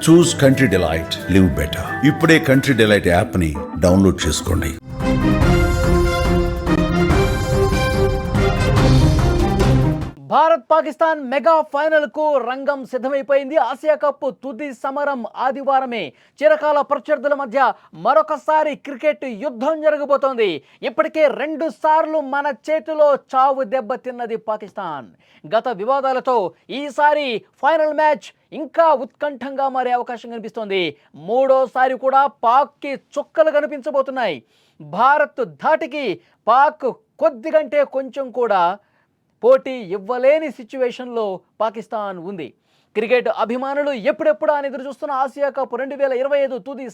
చూస్ country delight, live better. ఇప్పుడే country delight app ని download చేసుకోండి. భారత్ పాకిస్తాన్ మెగా ఫైనల్ కు రంగం సిద్ధమైపోయింది. ఆసియా కప్ తుది సమరం ఆదివారమే. చిరకాల ప్రత్యర్థుల మధ్య మరొకసారి క్రికెట్ యుద్ధం జరగబోతోంది. ఇప్పటికే 2 సార్లు మన చేతిలో చావు దెబ్బ తిన్నది పాకిస్తాన్. గత వివాదాలతో ఈసారి ఫైనల్ మ్యాచ్ ఇంకా ఉత్కంఠంగా మారే అవకాశం కనిపిస్తోంది. మూడోసారి కూడా పాక్కి చుక్కలు కనిపించబోతున్నాయి. భారత్ ధాటికి పాక్ కొద్దిగంటే కొంచెం కూడా పోటీ ఇవ్వలేని సిచ్యువేషన్లో పాకిస్తాన్ ఉంది. క్రికెట్ అభిమానులు ఎప్పుడెప్పుడా అని ఎదురు చూస్తున్న ఆసియా కప్ 2025 తుది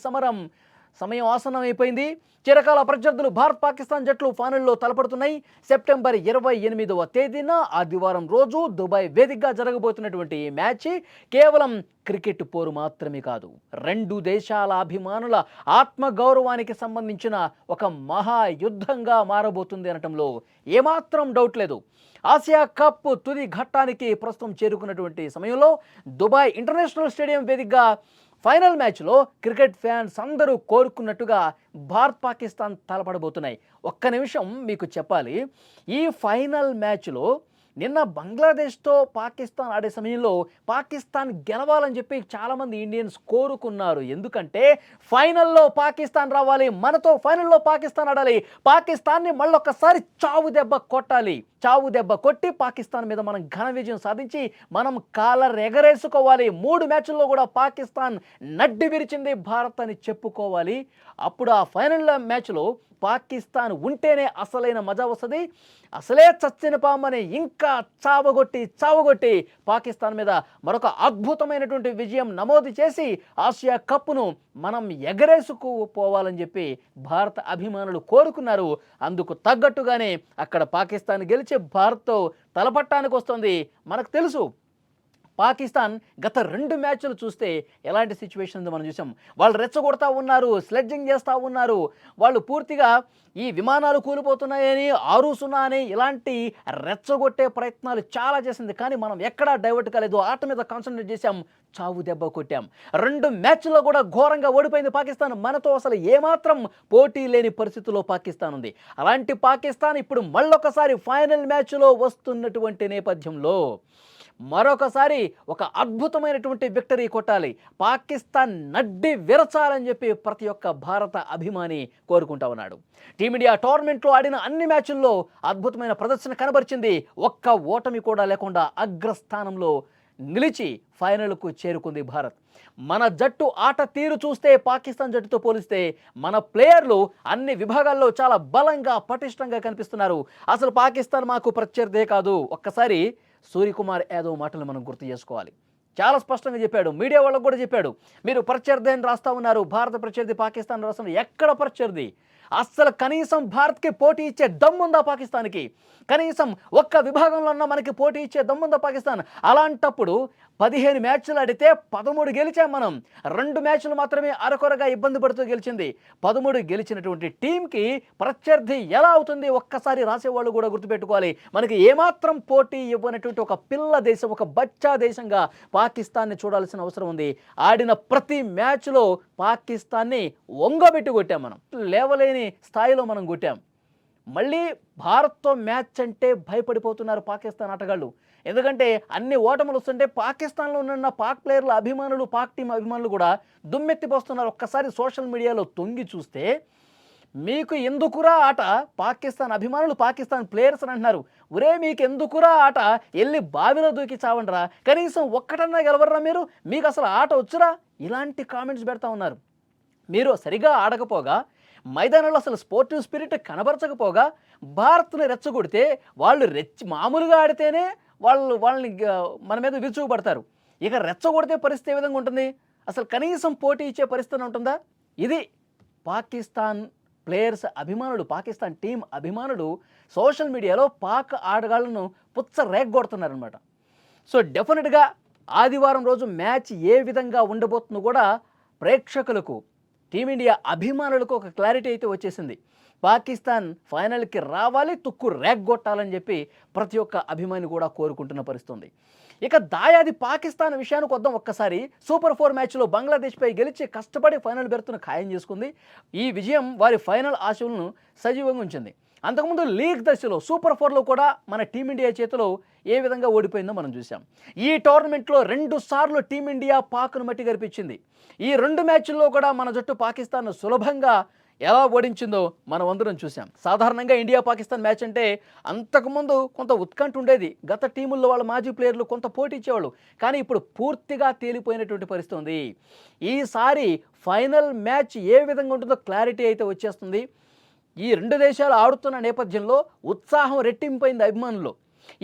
సమయం ఆసన్నమైపోయింది. చిరకాల ప్రత్యర్థులు భారత్ పాకిస్తాన్ జట్లు ఫైనల్లో తలపడుతున్నాయి. సెప్టెంబర్ 28వ తేదీన ఆదివారం రోజు దుబాయ్ వేదికగా జరగబోతున్నటువంటి ఈ మ్యాచ్ కేవలం క్రికెట్ పోరు మాత్రమే కాదు, 2 దేశాల అభిమానుల ఆత్మగౌరవానికి సంబంధించిన ఒక మహాయుద్ధంగా మారబోతుంది అనటంలో ఏమాత్రం డౌట్ లేదు. ఆసియా కప్ తుది ఘట్టానికి ప్రస్తుతం చేరుకున్నటువంటి సమయంలో దుబాయ్ ఇంటర్నేషనల్ స్టేడియం వేదికగా ఫైనల్ మ్యాచ్లో క్రికెట్ ఫ్యాన్స్ అందరూ కోరుకున్నట్టుగా భారత్ పాకిస్తాన్ తలపడబోతున్నాయి. ఒక్క నిమిషం మీకు చెప్పాలి, ఈ ఫైనల్ మ్యాచ్లో నిన్న బంగ్లాదేశ్తో పాకిస్తాన్ ఆడే సమయంలో పాకిస్తాన్ గెలవాలని చెప్పి చాలామంది ఇండియన్స్ కోరుకున్నారు. ఎందుకంటే ఫైనల్లో పాకిస్తాన్ రావాలి, మనతో ఫైనల్లో పాకిస్తాన్ ఆడాలి, పాకిస్తాన్ని మళ్ళొక్కసారి చావు దెబ్బ కొట్టాలి, చావు దెబ్బ కొట్టి పాకిస్తాన్ మీద మనం ఘన విజయం సాధించి మనం కాలర్ ఎగరేసుకోవాలి, 3 మ్యాచ్ల్లో కూడా పాకిస్తాన్ నడ్డి విరిచింది భారత్ అని చెప్పుకోవాలి. అప్పుడు ఆ ఫైనల్ మ్యాచ్లో పాకిస్తాన్ ఉంటేనే అసలైన మజా వస్తుంది. అసలే చచ్చిన పామని ఇంకా చావగొట్టి పాకిస్తాన్ మీద మరొక అద్భుతమైనటువంటి విజయం నమోదు చేసి ఆసియా కప్ను మనం ఎగరేసుకుపోవాలని చెప్పి భారత అభిమానులు కోరుకున్నారు. అందుకు తగ్గట్టుగానే అక్కడ పాకిస్తాన్ గెలిచి భారత్తో తలపట్టానికి వస్తుంది. మనకు తెలుసు పాకిస్తాన్ గత 2 మ్యాచ్లు చూస్తే ఎలాంటి సిచ్యువేషన్ ఉందో మనం చూసాం. వాళ్ళు రెచ్చగొడతా ఉన్నారు, స్లెడ్జింగ్ చేస్తూ ఉన్నారు, వాళ్ళు పూర్తిగా ఈ విమానాలు కూలిపోతున్నాయని 6-0 అని ఇలాంటి రెచ్చగొట్టే ప్రయత్నాలు చాలా చేసింది. కానీ మనం ఎక్కడా డైవర్ట్ కాలేదు, ఆట మీద కాన్సన్ట్రేట్ చేశాం, చావు దెబ్బ కొట్టాం. 2 మ్యాచ్ల్లో కూడా ఘోరంగా ఓడిపోయింది పాకిస్తాన్. మనతో అసలు ఏమాత్రం పోటీ లేని పరిస్థితిలో పాకిస్తాన్ ఉంది. అలాంటి పాకిస్తాన్ ఇప్పుడు మళ్ళొకసారి ఫైనల్ మ్యాచ్లో వస్తున్నటువంటి నేపథ్యంలో మరొకసారి ఒక అద్భుతమైనటువంటి విక్టరీ కొట్టాలి, పాకిస్తాన్ నడ్డి విరచాలని చెప్పి ప్రతి ఒక్క భారత అభిమాని కోరుకుంటా ఉన్నాడు. టీమిండియా టోర్నమెంట్లో ఆడిన అన్ని మ్యాచ్ల్లో అద్భుతమైన ప్రదర్శన కనబరిచింది. ఒక్క ఓటమి కూడా లేకుండా అగ్రస్థానంలో నిలిచి ఫైనల్కు చేరుకుంది భారత్. మన జట్టు ఆట తీరు చూస్తే పాకిస్తాన్ జట్టుతో పోలిస్తే మన ప్లేయర్లు అన్ని విభాగాల్లో చాలా బలంగా పటిష్టంగా కనిపిస్తున్నారు. అసలు పాకిస్తాన్ మాకు ప్రత్యర్థే కాదు. ఒక్కసారి సూర్యకుమార్ యాదవ్ మాటలు మనం గుర్తు చేసుకోవాలి. చాలా స్పష్టంగా చెప్పాడు, మీడియా వాళ్ళకు కూడా చెప్పాడు, మీరు ప్రత్యర్థి అని రాస్తా ఉన్నారు, భారత ప్రత్యర్థి పాకిస్తాన్ రాస్తున్నారు. ఎక్కడ ప్రత్యర్థి? అస్సలు కనీసం భారత్కి పోటీ ఇచ్చే దమ్ముందా పాకిస్తాన్కి? కనీసం ఒక్క విభాగంలో ఉన్న మనకి పోటీ ఇచ్చే దమ్ముందా పాకిస్తాన్? అలాంటప్పుడు 15 మ్యాచ్లు ఆడితే 13 గెలిచాం మనం. 2 మ్యాచ్లు మాత్రమే అరకొరగా ఇబ్బంది పడుతూ గెలిచింది. 13 గెలిచినటువంటి టీంకి ప్రత్యర్థి ఎలా అవుతుంది? ఒక్కసారి రాసేవాళ్ళు కూడా గుర్తుపెట్టుకోవాలి. మనకి ఏమాత్రం పోటీ ఇవ్వనటువంటి ఒక పిల్ల దేశం, ఒక బచ్చా దేశంగా పాకిస్తాన్ని చూడాల్సిన అవసరం ఉంది. ఆడిన ప్రతి మ్యాచ్లో పాకిస్తాన్ని వంగబెట్టి కొట్టాం మనం, లేవలేని స్థాయిలో మనం కొట్టాం. మళ్ళీ భారత్తో మ్యాచ్ అంటే భయపడిపోతున్నారు పాకిస్తాన్ ఆటగాళ్ళు. ఎందుకంటే అన్ని ఓటములు వస్తుంటే పాకిస్తాన్లో ఉన్న పాక్ ప్లేయర్ల అభిమానులు, పాక్ టీం అభిమానులు కూడా దుమ్మెత్తిపోస్తున్నారు. ఒక్కసారి సోషల్ మీడియాలో తొంగి చూస్తే మీకు ఎందుకురా ఆట? పాకిస్తాన్ అభిమానులు పాకిస్తాన్ ప్లేయర్స్ అని అంటున్నారు. ఒరే మీకు ఎందుకురా ఆట? వెళ్ళి బావిలో దూకి చావండిరా, కనీసం ఒక్కటన్నా గెలవర్రా మీరు, మీకు అసలు ఆట వచ్చురా? ఇలాంటి కామెంట్స్ పెడతా ఉన్నారు. మీరు సరిగా ఆడకపోగా, మైదానంలో అసలు స్పోర్టివ్ స్పిరిట్ కనబరచకపోగా భారత్ని రెచ్చగొడితే వాళ్ళు మామూలుగా ఆడితేనే వాళ్ళని మన మీద విరుచుకుపడతారు. ఇక రెచ్చగొడితే పరిస్థితి ఏ విధంగా ఉంటుంది? అసలు కనీసం పోటీ ఇచ్చే పరిస్థితి ఉంటుందా? ఇది పాకిస్తాన్ ప్లేయర్స్ అభిమానులు, పాకిస్తాన్ టీం అభిమానులు సోషల్ మీడియాలో పాక్ ఆటగాళ్లను పుచ్చ రేగ్గొడుతున్నారనమాట. సో డెఫినెట్గా ఆదివారం రోజు మ్యాచ్ ఏ విధంగా ఉండబోతుందో కూడా ప్రేక్షకులకు, టీమిండియా అభిమానులకు ఒక క్లారిటీ అయితే వచ్చేసింది. పాకిస్తాన్ ఫైనల్కి రావాలి, తుక్కు రేగ్గొట్టాలని చెప్పి ప్రతి ఒక్క అభిమాని కూడా కోరుకుంటున్న పరిస్థితుంది. ఇక దాయాది పాకిస్తాన్ విషయానికి వద్దాం ఒక్కసారి. సూపర్ 4 మ్యాచ్లో బంగ్లాదేశ్పై గెలిచి కష్టపడి ఫైనల్ బెర్త్ను ఖాయం చేసుకుంది. ఈ విజయం వారి ఫైనల్ ఆశలను సజీవంగా ఉంచింది. అంతకుముందు లీగ్ దశలో సూపర్ 4లో కూడా మన టీమిండియా చేతిలో ఏ విధంగా ఓడిపోయిందో మనం చూసాం. ఈ టోర్నమెంట్లో 2 సార్లు టీమిండియా పాక్ను మట్టి గరిపించింది. ఈ 2 మ్యాచ్ల్లో కూడా మన జట్టు పాకిస్తాన్ను సులభంగా ఎలా ఓడించిందో మనం అందరం చూసాం. సాధారణంగా ఇండియా పాకిస్తాన్ మ్యాచ్ అంటే అంతకుముందు కొంత ఉత్కంఠ ఉండేది. గత టీముల్లో వాళ్ళ మాజీ ప్లేయర్లు కొంత పోటీ ఇచ్చేవాళ్ళు. కానీ ఇప్పుడు పూర్తిగా తేలిపోయినటువంటి పరిస్థితి ఉంది. ఈసారి ఫైనల్ మ్యాచ్ ఏ విధంగా ఉంటుందో క్లారిటీ అయితే వచ్చేస్తుంది. ఈ 2 దేశాలు ఆడుతున్న నేపథ్యంలో ఉత్సాహం రెట్టింపైంది అభిమానులు.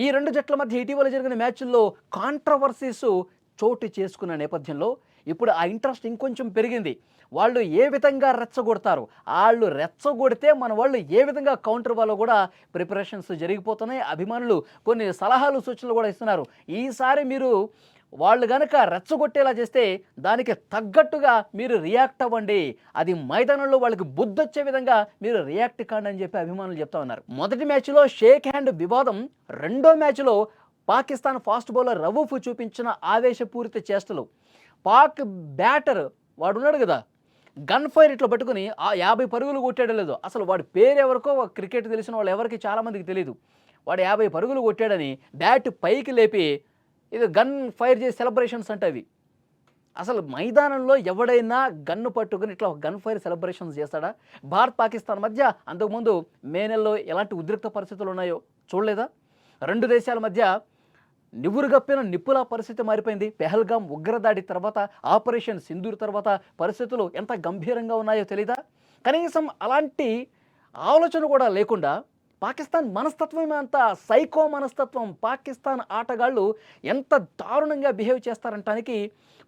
ఈ 2 జట్ల మధ్య ఇటీవల జరిగిన మ్యాచ్ల్లో కాంట్రవర్సీస్ చోటు చేసుకున్న నేపథ్యంలో ఇప్పుడు ఆ ఇంట్రెస్ట్ ఇంకొంచెం పెరిగింది. వాళ్ళు ఏ విధంగా రెచ్చగొడతారు, వాళ్ళు రెచ్చగొడితే మన వాళ్ళు ఏ విధంగా కౌంటర్ ఇవ్వాలో కూడా ప్రిపరేషన్స్ జరిగిపోతున్నాయి. అభిమానులు కొన్ని సలహాలు సూచనలు కూడా ఇస్తున్నారు. ఈసారి మీరు వాళ్ళు గనక రెచ్చగొట్టేలా చేస్తే దానికి తగ్గట్టుగా మీరు రియాక్ట్ అవ్వండి, అది మైదానంలో వాళ్ళకి బుద్ధొచ్చే విధంగా మీరు రియాక్ట్ కాండి అని చెప్పి అభిమానులు చెప్తా ఉన్నారు. మొదటి మ్యాచ్లో షేక్ హ్యాండ్ వివాదం, రెండో మ్యాచ్లో పాకిస్తాన్ ఫాస్ట్ బౌలర్ రవూఫ్ చూపించిన ఆవేశపూరిత చేష్టలు. పాక్ బ్యాటర్ వాడు ఉన్నాడు కదా, గన్ ఫైర్ ఇట్లా పట్టుకుని 50 పరుగులు కొట్టాడో లేదో, అసలు వాడి పేరు ఎవరికో క్రికెట్ తెలిసిన వాళ్ళు ఎవరికి చాలామందికి తెలియదు. వాడు 50 పరుగులు కొట్టాడని బ్యాట్ పైకి లేపి ఇది గన్ ఫైర్ చేసి సెలబ్రేషన్స్ అంటే అవి. అసలు మైదానంలో ఎవడైనా గన్ను పట్టుకుని ఇట్లా గన్ ఫైర్ సెలబ్రేషన్స్ చేస్తాడా? భారత్ పాకిస్తాన్ మధ్య అంతకుముందు మే నెలలో ఎలాంటి ఉద్రిక్త పరిస్థితులు ఉన్నాయో చూడలేదా? 2 దేశాల మధ్య నివురుగప్పిన నిప్పుల పరిస్థితి మారిపోయింది. పెహల్గాం ఉగ్రదాడి తర్వాత, ఆపరేషన్ సింధూర్ తర్వాత పరిస్థితులు ఎంత గంభీరంగా ఉన్నాయో తెలీదా? కనీసం అలాంటి ఆలోచన కూడా లేకుండా పాకిస్తాన్ మనస్తత్వం అంత సైకో మనస్తత్వం. పాకిస్తాన్ ఆటగాళ్ళు ఎంత దారుణంగా బిహేవ్ చేస్తారంటానికి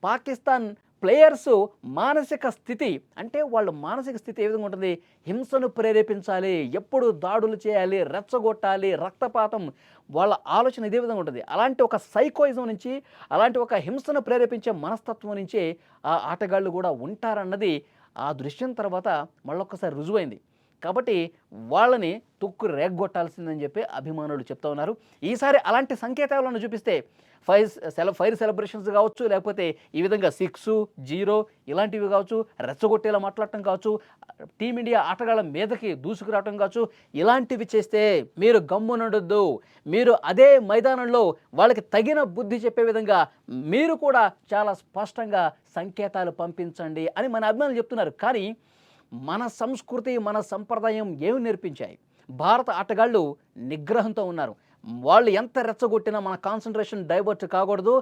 పాకిస్తాన్ ప్లేయర్స్ మానసిక స్థితి, అంటే వాళ్ళ మానసిక స్థితి ఏ విధంగా ఉంటుంది? హింసను ప్రేరేపించాలి, ఎప్పుడు దాడులు చేయాలి, రెచ్చగొట్టాలి, రక్తపాతం, వాళ్ళ ఆలోచన ఇదే విధంగా ఉంటుంది. అలాంటి ఒక సైకోయిజం నుంచి, అలాంటి ఒక హింసను ప్రేరేపించే మనస్తత్వం నుంచే ఆ ఆటగాళ్ళు కూడా ఉంటారన్నది ఆ దృశ్యం తర్వాత మళ్ళొక్కసారి రుజువైంది. కాబట్టి వాళ్ళని తుక్కు రేగ్గొట్టాల్సిందని చెప్పి అభిమానులు చెప్తా ఉన్నారు. ఈసారి అలాంటి సంకేతాలను చూపిస్తే ఫైర్ సెలబ్రేషన్స్ కావచ్చు, లేకపోతే ఈ విధంగా 6, 0 ఇలాంటివి కావచ్చు, రెచ్చగొట్టేలా మాట్లాడటం కావచ్చు, టీమిండియా ఆటగాళ్ళ మీదకి దూసుకురావటం కావచ్చు, ఇలాంటివి చేస్తే మీరు గమ్మునుండొద్దు, మీరు అదే మైదానంలో వాళ్ళకి తగిన బుద్ధి చెప్పే విధంగా మీరు కూడా చాలా స్పష్టంగా సంకేతాలు పంపించండి అని మన అభిమానులు చెప్తున్నారు. కానీ మన సంస్కృతి, మన సంప్రదాయం ఏమి నేర్పించాయి? భారత ఆటగాళ్ళు నిగ్రహంతో ఉన్నారు. వాళ్ళు ఎంత రెచ్చగొట్టినా మన కాన్సన్ట్రేషన్ డైవర్ట్ కాకూడదు,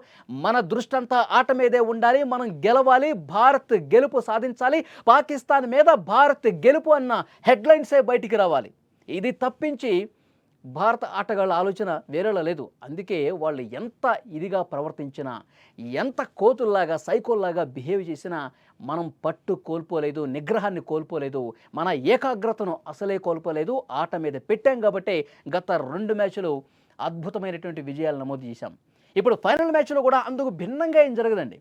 మన దృష్టి అంతా ఆట మీదే ఉండాలి, మనం గెలవాలి, భారత్ గెలుపు సాధించాలి, పాకిస్తాన్ మీద భారత్ గెలుపు అన్న హెడ్లైన్సే బయటికి రావాలి. ఇది తప్పించి భారత ఆటగాళ్ళ ఆలోచన వేరేలా లేదు. అందుకే వాళ్ళు ఎంత ఇదిగా ప్రవర్తించినా, ఎంత కోతుల్లాగా సైకోల్లాగా బిహేవ్ చేసినా మనం పట్టు కోల్పోలేదు, నిగ్రహాన్ని కోల్పోలేదు, మన ఏకాగ్రతను అసలే కోల్పోలేదు. ఆట మీద పెట్టాం కాబట్టి గత 2 మ్యాచ్లు అద్భుతమైనటువంటి విజయాలు నమోదు చేశాం. ఇప్పుడు ఫైనల్ మ్యాచ్లో కూడా అందుకు భిన్నంగా ఏం జరగదండి.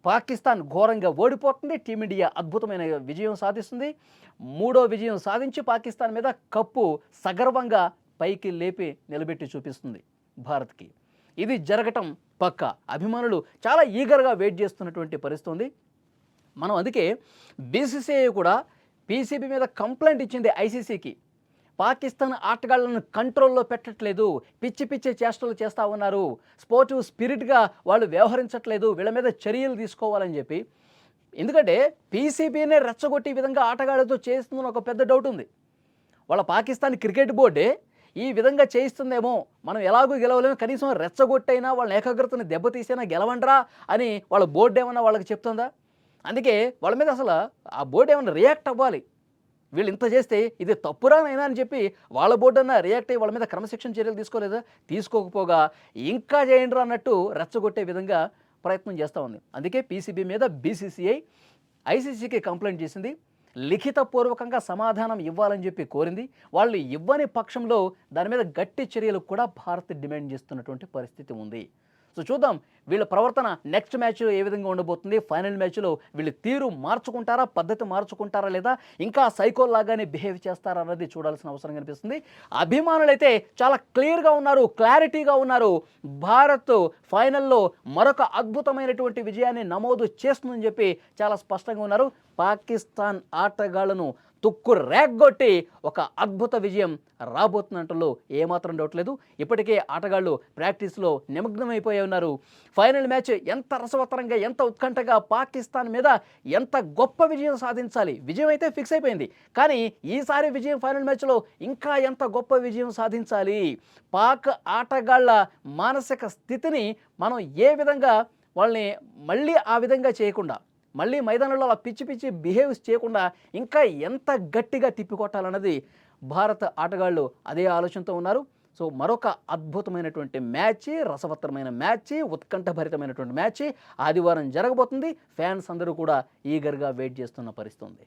పాకిస్తాన్ ఘోరంగా ఓడిపోతుంది, టీమిండియా అద్భుతమైన విజయం సాధిస్తుంది. 3వ విజయం సాధించి పాకిస్తాన్ మీద కప్పు సగర్వంగా పైకి లేపి నిలబెట్టి చూపిస్తుంది భారత్కి. ఇది జరగటం పక్కా. అభిమానులు చాలా ఈగర్గా వెయిట్ చేస్తున్నటువంటి పరిస్థితి ఉంది. మనం అందుకే బీసీసీఐ కూడా పీసీబీ మీద కంప్లైంట్ ఇచ్చింది ఐసీసీకి. పాకిస్తాన్ ఆటగాళ్లను కంట్రోల్లో పెట్టట్లేదు, పిచ్చి పిచ్చి చేష్టలు చేస్తూ ఉన్నారు, స్పోర్టివ్ స్పిరిట్గా వాళ్ళు వ్యవహరించట్లేదు, వీళ్ళ మీద చర్యలు తీసుకోవాలని చెప్పి. ఎందుకంటే పీసీబీనే రెచ్చగొట్టి విధంగా ఆటగాళ్లతో చేస్తుందని ఒక పెద్ద డౌట్ ఉంది. వాళ్ళ పాకిస్తాన్ క్రికెట్ బోర్డే ఈ విధంగా చేయిస్తుందేమో, మనం ఎలాగూ గెలవలేము, కనీసం రెచ్చగొట్టైనా వాళ్ళ ఏకాగ్రతను దెబ్బతీసైనా గెలవండ్రా అని వాళ్ళ బోర్డు ఏమన్నా వాళ్ళకి చెప్తుందా? అందుకే వాళ్ళ మీద అసలు ఆ బోర్డు ఏమన్నా రియాక్ట్ అవ్వాలి. వీళ్ళు ఇంత చేస్తే ఇది తప్పురానైనా అని చెప్పి వాళ్ళ బోర్డు అన్న రియాక్ట్ అయ్యి వాళ్ళ మీద క్రమశిక్షణ చర్యలు తీసుకోలేదా? తీసుకోకపోగా ఇంకా చేయండి అన్నట్టు రెచ్చగొట్టే విధంగా ప్రయత్నం చేస్తూ ఉంది. అందుకే పీసీబీ మీద బీసీసీఐ ఐసీసీకి కంప్లైంట్ చేసింది. లిఖితపూర్వకంగా సమాధానం ఇవ్వాలని చెప్పి కోరింది. వాళ్ళు ఇవ్వని పక్షంలో దాని మీద గట్టి చర్యలు కూడా భారత్ డిమాండ్ చేస్తున్నటువంటి పరిస్థితి ఉంది. సో చూద్దాం వీళ్ళ ప్రవర్తన నెక్స్ట్ మ్యాచ్ ఏ విధంగా ఉండబోతుంది, ఫైనల్ మ్యాచ్లో వీళ్ళు తీరు మార్చుకుంటారా, పద్ధతి మార్చుకుంటారా, లేదా ఇంకా సైకోల్ లాగానే బిహేవ్ చేస్తారా అన్నది చూడాల్సిన అవసరం కనిపిస్తుంది. అభిమానులైతే చాలా క్లియర్గా ఉన్నారు, క్లారిటీగా ఉన్నారు. భారత్ ఫైనల్లో మరొక అద్భుతమైనటువంటి విజయాన్ని నమోదు చేస్తుందని చెప్పి చాలా స్పష్టంగా ఉన్నారు. పాకిస్తాన్ ఆటగాళ్లను తుక్కు రేగ్గొట్టి ఒక అద్భుత విజయం రాబోతున్నట్లు ఏమాత్రం డౌట్ లేదు. ఇప్పటికే ఆటగాళ్ళు ప్రాక్టీస్లో నిమగ్నమైపోయి ఉన్నారు. ఫైనల్ మ్యాచ్ ఎంత రసవత్తరంగా, ఎంత ఉత్కంఠగా, పాకిస్తాన్ మీద ఎంత గొప్ప విజయం సాధించాలి. విజయం అయితే ఫిక్స్ అయిపోయింది, కానీ ఈసారి విజయం ఫైనల్ మ్యాచ్లో ఇంకా ఎంత గొప్ప విజయం సాధించాలి. పాక్ ఆటగాళ్ల మానసిక స్థితిని మనం ఏ విధంగా వాళ్ళని మళ్ళీ ఆ విధంగా చేయకుండా, మళ్ళీ మైదానంలో అలా పిచ్చి పిచ్చి బిహేవ్స్ చేయకుండా ఇంకా ఎంత గట్టిగా తిప్పికొట్టాలన్నది భారత ఆటగాళ్ళు అదే ఆలోచనతో ఉన్నారు. సో మరొక అద్భుతమైనటువంటి మ్యాచ్, రసవత్తరమైన మ్యాచ్, ఉత్కంఠభరితమైనటువంటి మ్యాచ్ ఆదివారం జరగబోతుంది. ఫ్యాన్స్ అందరూ కూడా ఈగర్గా వెయిట్ చేస్తున్న పరిస్థితి ఉంది.